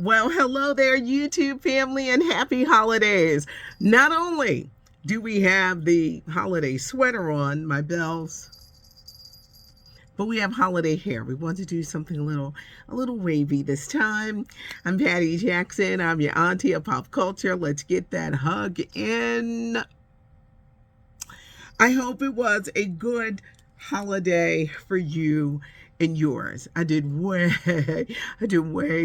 Well, hello there, YouTube family, and happy holidays. Not only do we have the holiday sweater on, my bells, but we have holiday hair. We want to do something a little wavy this time. I'm Patty Jackson. I'm your auntie of pop culture. Let's get that hug in. I hope it was a good holiday for you and yours. I did way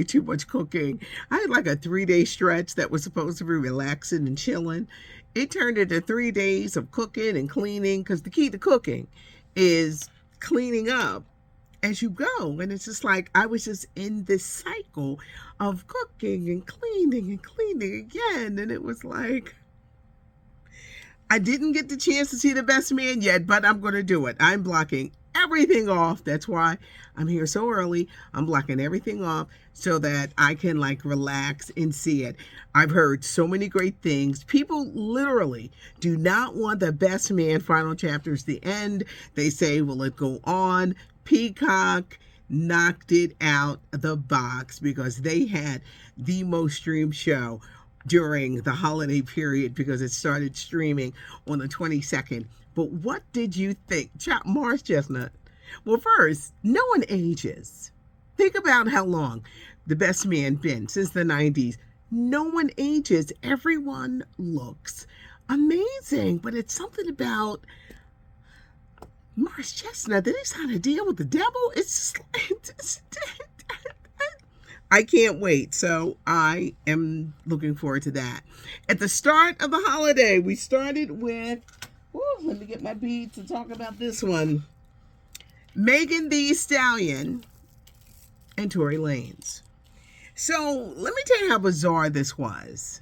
too much cooking. I had like a 3-day stretch that was supposed to be relaxing and chilling. It turned into 3 days of cooking and cleaning because the key to cooking is cleaning up as you go. And it's just like I was just in this cycle of cooking and cleaning again. And it was like, I didn't get the chance to see the best man yet, but I'm going to do it. I'm blocking everything off. That's why I'm here so early. I'm blocking everything off so that I can like relax and see it. I've heard so many great things. People literally do not want the best man final chapters the end. They say, will it go on? Peacock knocked it out the box because they had the most streamed show during the holiday period because it started streaming on the 22nd. But what did you think? Mars Chestnut. Well, first, no one ages. Think about how long the best man been since the 90s. No one ages. Everyone looks amazing. But it's something about Mars Chestnut that he's trying to deal with the devil. It's just I can't wait. So I am looking forward to that. At the start of the holiday, we started with, let me get my beads to talk about this one. Megan Thee Stallion and Tory Lanez. So let me tell you how bizarre this was.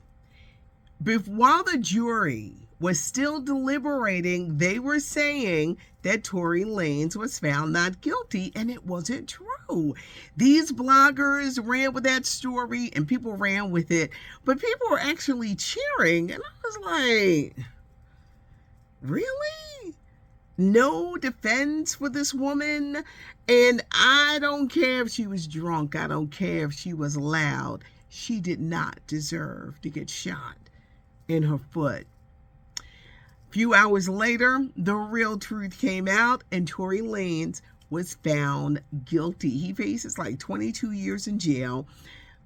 While the jury was still deliberating, they were saying that Tory Lanez was found not guilty, and it wasn't true. These bloggers ran with that story, and people ran with it, but people were actually cheering, and I was like, really? No defense for this woman? And I don't care if she was drunk. I don't care if she was loud. She did not deserve to get shot in her foot. Few hours later, the real truth came out and Tory Lanez was found guilty. He faces like 22 years in jail,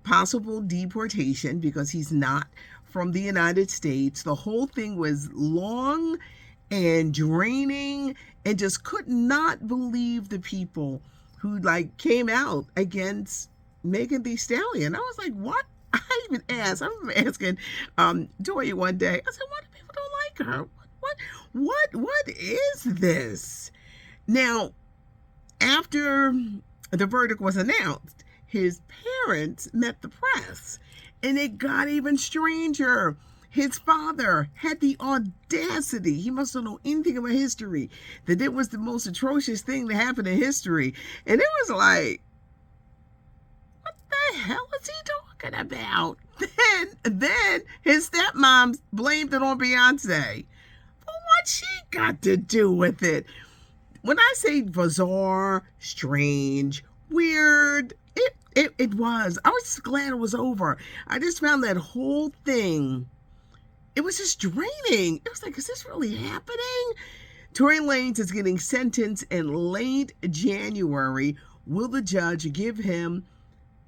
possible deportation because he's not from the United States. The whole thing was long and draining, and just could not believe the people who like came out against Megan Thee Stallion. I was like, what? I even asked. I was asking Dory one day. I said, why do people don't like her? What is this? Now, after the verdict was announced, his parents met the press, and it got even stranger. His father had the audacity, he must not know anything about history, that it was the most atrocious thing to happen in history. And it was like, what the hell is he talking about? Then his stepmom blamed it on Beyonce. But what she got to do with it? When I say bizarre, strange, weird, it was. I was just glad it was over. I just found that whole thing, it was just draining. It was like, is this really happening? Tory Lanez is getting sentenced in late January. Will the judge give him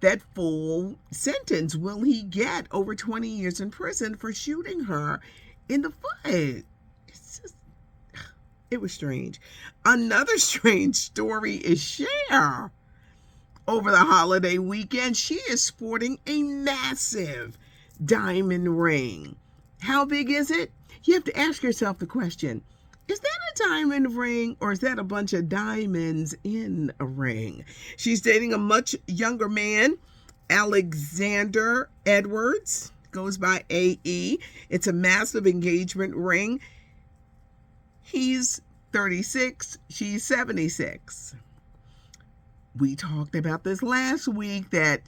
that full sentence? Will he get over 20 years in prison for shooting her in the foot? It was strange. Another strange story is Cher. Over the holiday weekend, she is sporting a massive diamond ring. How big is it? You have to ask yourself the question, is that a diamond ring or is that a bunch of diamonds in a ring? She's dating a much younger man, Alexander Edwards, goes by AE. It's a massive engagement ring. He's 36, she's 76. We talked about this last week that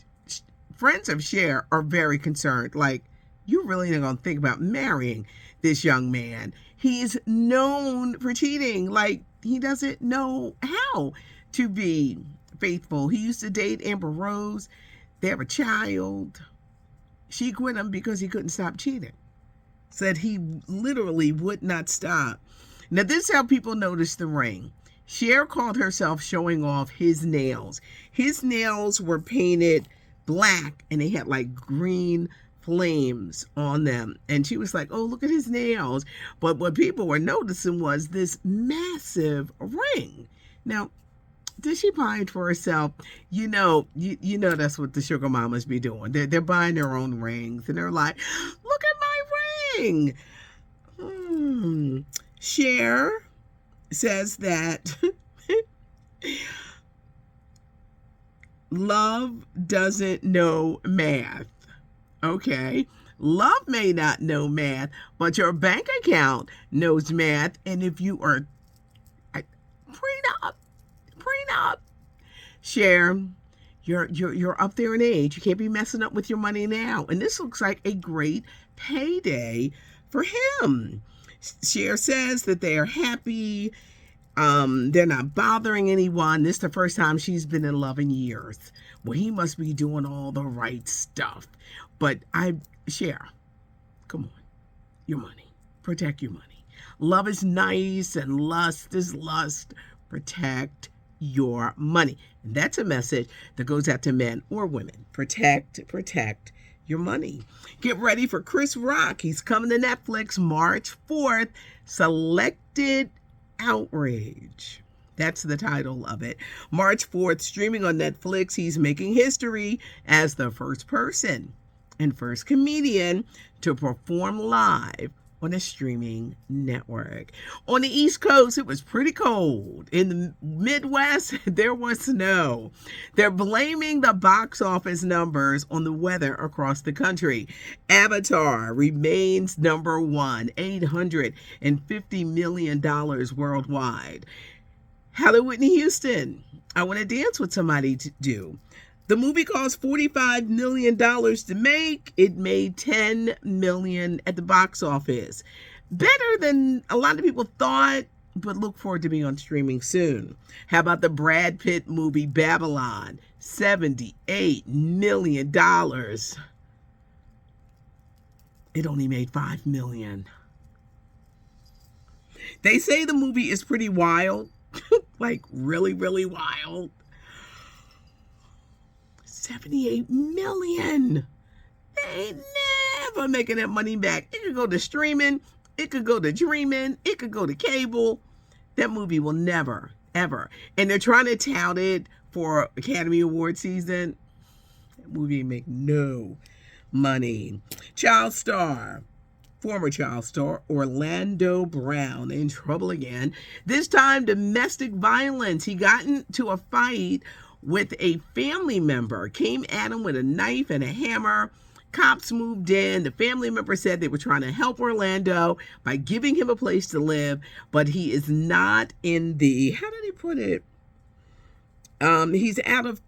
friends of Cher are very concerned. Like, you're really not going to think about marrying this young man. He's known for cheating. Like, he doesn't know how to be faithful. He used to date Amber Rose. They have a child. She quit him because he couldn't stop cheating. Said he literally would not stop. Now, this is how people notice the ring. Cher called herself showing off his nails. His nails were painted black and they had like green flames on them. And she was like, oh, look at his nails. But what people were noticing was this massive ring. Now, did she buy it for herself? You know that's what the sugar mamas be doing. They're buying their own rings and they're like, look at my ring. Cher says that love doesn't know math. Okay. Love may not know math, but your bank account knows math. And if you are prenup, Cher, you're up there in age. You can't be messing up with your money now. And this looks like a great payday for him. Cher says that they are happy. They're not bothering anyone. This is the first time she's been in love in years. Well, he must be doing all the right stuff. But Cher, come on, your money. Protect your money. Love is nice and lust is lust. Protect your money. And that's a message that goes out to men or women. Protect your money. Get ready for Chris Rock. He's coming to Netflix March 4th. Selected Outrage. That's the title of it. March 4th, streaming on Netflix. He's making history as the first person and first comedian to perform live on a streaming network. On the East Coast, it was pretty cold. In the Midwest, there was snow. They're blaming the box office numbers on the weather across the country. Avatar remains number one, $850 million worldwide. Hello, Whitney Houston. I Want to Dance with Somebody to do. The movie cost $45 million to make. It made $10 million at the box office. Better than a lot of people thought, but look forward to being on streaming soon. How about the Brad Pitt movie Babylon? $78 million. It only made $5 million. They say the movie is pretty wild, like really, really wild. $78 million. They ain't never making that money back. It could go to streaming. It could go to dreaming. It could go to cable. That movie will never, ever. And they're trying to tout it for Academy Award season. That movie make no money. Former child star Orlando Brown in trouble again. This time domestic violence. He got into a fight with a family member, came at him with a knife and a hammer. Cops moved in. The family member said they were trying to help Orlando by giving him a place to live, but he is not in the, how did he put it? He's out of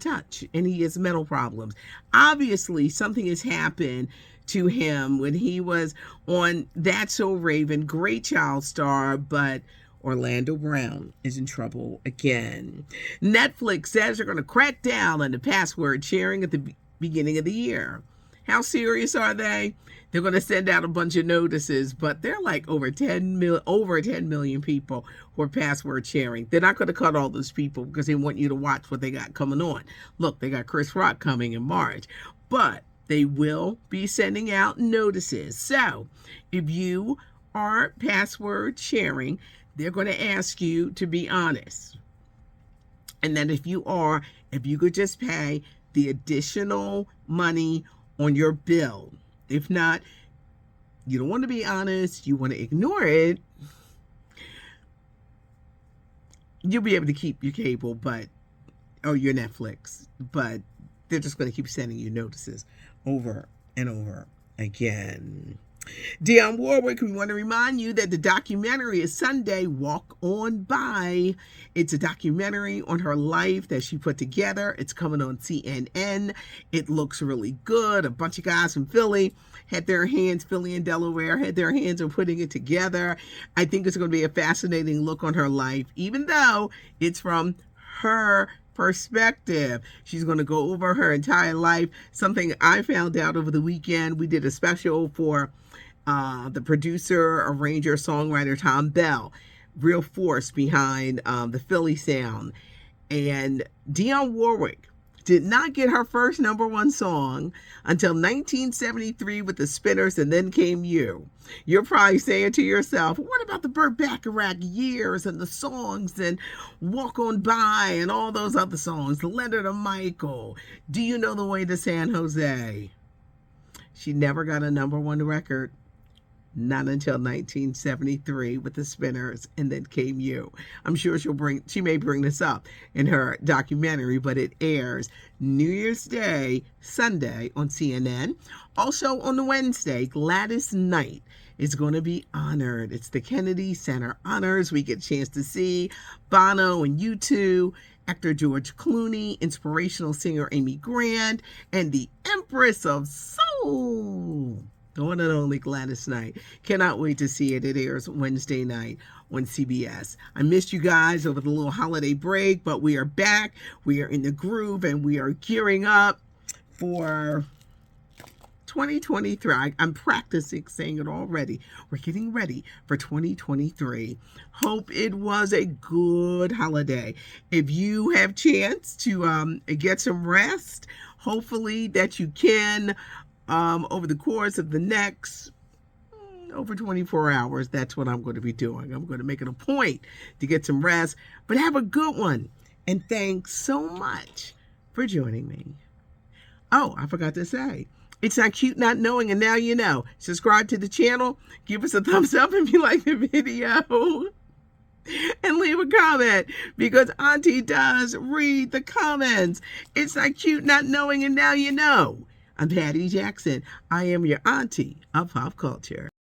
touch and he has mental problems. Obviously, something has happened to him when he was on That's So Raven, great child star, but Orlando Brown is in trouble again. Netflix says they're going to crack down on the password sharing at the beginning of the year. How serious are they? They're going to send out a bunch of notices, but they're like over 10 million people who are password sharing. They're not going to cut all those people because they want you to watch what they got coming on. Look, they got Chris Rock coming in March, but they will be sending out notices. So if you are password sharing, they're going to ask you to be honest. And then if you could just pay the additional money on your bill. If not, you don't want to be honest, you want to ignore it, you'll be able to keep your cable, or your Netflix, but they're just going to keep sending you notices over and over again. Dionne Warwick, we want to remind you that the documentary is Sunday, Walk On By. It's a documentary on her life that she put together. It's coming on CNN. It looks really good. A bunch of guys from Philly Philly and Delaware, had their hands on putting it together. I think it's going to be a fascinating look on her life, even though it's from her perspective. She's going to go over her entire life. Something I found out over the weekend. We did a special for the producer, arranger, songwriter Tom Bell, real force behind the Philly sound. And Dionne Warwick did not get her first #1 song until 1973 with the Spinners, and Then Came You. You're probably saying to yourself, what about the Burt Bacharach Years and the songs and Walk On By and all those other songs, Letter to Michael, Do You Know the Way to San Jose? She never got a #1 record. Not until 1973 with the Spinners, and Then Came You. I'm sure she may bring this up in her documentary, but it airs New Year's Day, Sunday on CNN. Also on the Wednesday, Gladys Knight is going to be honored. It's the Kennedy Center Honors. We get a chance to see Bono and U2, actor George Clooney, inspirational singer Amy Grant, and the Empress of Soul, the one and only Gladys Knight. Cannot wait to see it. It airs Wednesday night on CBS. I missed you guys over the little holiday break, but we are back. We are in the groove, and we are gearing up for 2023. I'm practicing saying it already. We're getting ready for 2023. Hope it was a good holiday. If you have chance to get some rest, hopefully that you can, over the course of the next over 24 hours. That's what I'm going to be doing. I'm going to make it a point to get some rest, but have a good one. And thanks so much for joining me. Oh, I forgot to say, it's not cute not knowing, and now you know. Subscribe to the channel, give us a thumbs up if you like the video, and leave a comment, because Auntie does read the comments. It's not cute not knowing, and now you know. I'm Patty Jackson. I am your auntie of pop culture.